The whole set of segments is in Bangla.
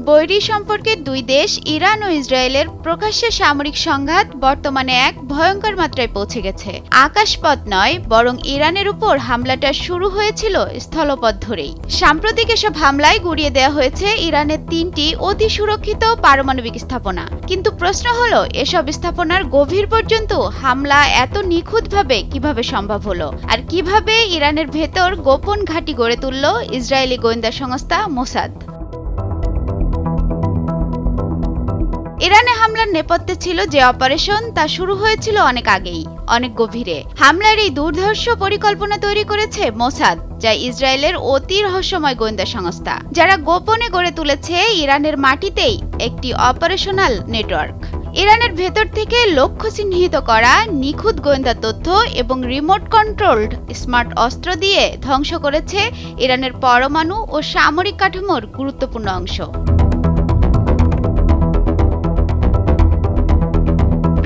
বৈরী সম্পর্কে দুই দেশ ইরান ও ইসরায়েলের প্রকাশ্যে সামরিক সংঘাত বর্তমানে এক ভয়ঙ্কর মাত্রায় পৌঁছে গেছে। আকাশপথ নয়, বরং ইরানের উপর হামলাটা শুরু হয়েছিল স্থলপথ ধরেই। সাম্প্রতিক এসব হামলায় গুড়িয়ে দেওয়া হয়েছে ইরানের ৩টি অতি সুরক্ষিত পারমাণবিক স্থাপনা। কিন্তু প্রশ্ন হলো, এসব স্থাপনার গভীর পর্যন্ত হামলা এত নিখুঁতভাবে কিভাবে সম্ভব হলো, আর কিভাবে ইরানের ভেতর গোপন ঘাঁটি গড়ে তুলল ইসরায়েলি গোয়েন্দা সংস্থা মোসাদ। ইরানে হামলার নেপথ্যে ছিল যে অপারেশন, তা শুরু হয়েছিল অনেক আগেই, অনেক গভীরে। হামলার এই দুর্ধর্ষ পরিকল্পনা তৈরি করেছে মোসাদ, যা ইসরায়েলের অতি রহস্যময় গোয়েন্দা সংস্থা, যারা গোপনে গড়ে তুলেছে ইরানের মাটিতেই একটি অপারেশনাল নেটওয়ার্ক। ইরানের ভেতর থেকে লক্ষ্য চিহ্নিত করা নিখুঁত গোয়েন্দা তথ্য এবং রিমোট কন্ট্রোলড স্মার্ট অস্ত্র দিয়ে ধ্বংস করেছে ইরানের পরমাণু ও সামরিক কাঠামোর গুরুত্বপূর্ণ অংশ।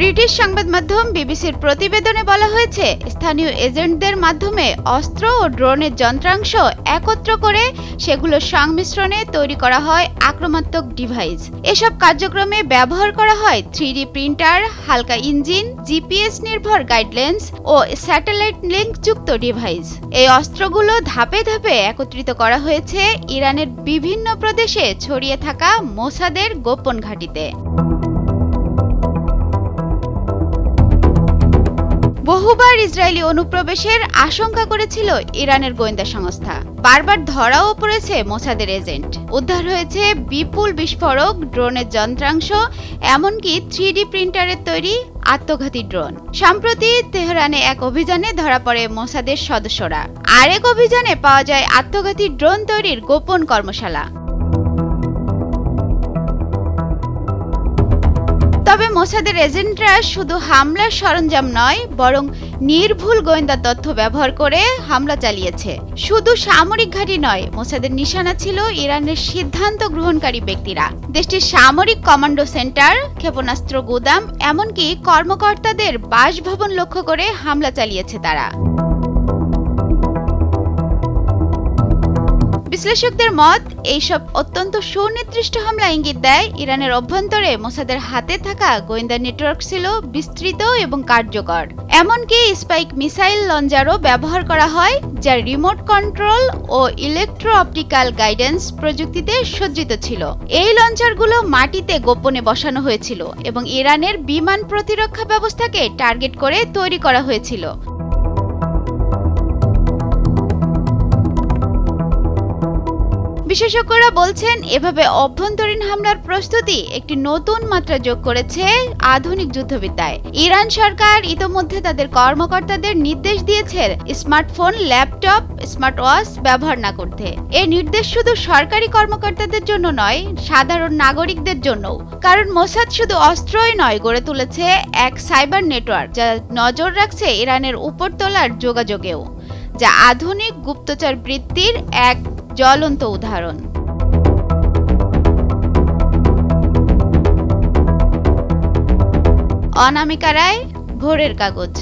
ব্রিটিশ সংবাদ মাধ্যম বিবিসির প্রতিবেদনে বলা হয়েছে, স্থানীয় এজেন্টদের মাধ্যমে অস্ত্র ও ড্রোনের যন্ত্রাংশ একত্র করে সেগুলোর সংমিশ্রণে তৈরি করা হয় আক্রমণাত্মক ডিভাইস। এসব কার্যক্রমে ব্যবহার করা হয় 3D প্রিন্টার, হালকা ইঞ্জিন, জিপিএস নির্ভর গাইডলাইন্স ও স্যাটেলাইট লিঙ্ক যুক্ত ডিভাইস। এই অস্ত্রগুলো ধাপে ধাপে একত্রিত করা হয়েছে ইরানের বিভিন্ন প্রদেশে ছড়িয়ে থাকা মোসাদের গোপন ঘাঁটিতে। বহুবার ইসরায়েলি অনুপ্রবেশের আশঙ্কা করেছিল ইরানের গোয়েন্দা সংস্থা। বারবার ধরাও পড়েছে মোসাদের এজেন্ট। উদ্ধার হয়েছে বিপুল বিস্ফোরক, ড্রোনের যন্ত্রাংশ, এমনকি 3D প্রিন্টারের তৈরি আত্মঘাতী ড্রোন। সম্প্রতি তেহরানে এক অভিযানে ধরা পড়ে মোসাদের সদস্যরা। আরেক অভিযানে পাওয়া যায় আত্মঘাতী ড্রোন তৈরির গোপন কর্মশালা। তবে মোসাদের এজেন্টরা শুধু হামলার সরঞ্জাম নয়, বরং নির্ভুল গোয়েন্দা তথ্য ব্যবহার করে হামলা চালিয়েছে। শুধু সামরিক ঘাঁটি নয়, মোসাদের নিশানা ছিল ইরানের সিদ্ধান্ত গ্রহণকারী ব্যক্তিরা, দেশটির সামরিক কমান্ডো সেন্টার, ক্ষেপণাস্ত্র গুদাম, এমনকি কর্মকর্তাদের বাসভবন লক্ষ্য করে হামলা চালিয়েছে তারা। বিশ্লেষকদের মত, এইসব অত্যন্ত সুনির্দিষ্ট হামলা ইঙ্গিত দেয় ইরানের অভ্যন্তরে মোসাদের হাতে থাকা গোয়েন্দা নেটওয়ার্ক ছিল বিস্তৃত এবং কার্যকর। এমনকি স্পাইক মিসাইল লঞ্চারও ব্যবহার করা হয়, যা রিমোট কন্ট্রোল ও ইলেকট্রো অপটিক্যাল গাইডেন্স প্রযুক্তিতে সজ্জিত ছিল। এই লঞ্চারগুলো মাটিতে গোপনে বসানো হয়েছিল এবং ইরানের বিমান প্রতিরক্ষা ব্যবস্থাকে টার্গেট করে তৈরি করা হয়েছিল। বিশেষজ্ঞরা বলছেন, এভাবে অভ্যন্তরীণ হামলার প্রস্তুতি একটি নতুন মাত্রা যোগ করেছে আধুনিক যুদ্ধবিদ্যায়। ইরান সরকার ইতোমধ্যে তাদের কর্মকর্তাদের নির্দেশ দিয়েছে স্মার্টফোন, ল্যাপটপ, স্মার্ট ওয়াচ ব্যবহার না করতে। এই নির্দেশ শুধু সরকারি কর্মকর্তাদের জন্য নয়, সাধারণ নাগরিকদের জন্যও। কারণ মোসাদ শুধু অস্ত্রই নয়, গড়ে তুলেছে এক সাইবার নেটওয়ার্ক, যা নজর রাখছে ইরানের উপরতলার যোগাযোগেও, যা আধুনিক গুপ্তচর বৃত্তির এক জ্বলন্ত উদাহরণ। অনামিকা রায়, ভোরের কাগজ।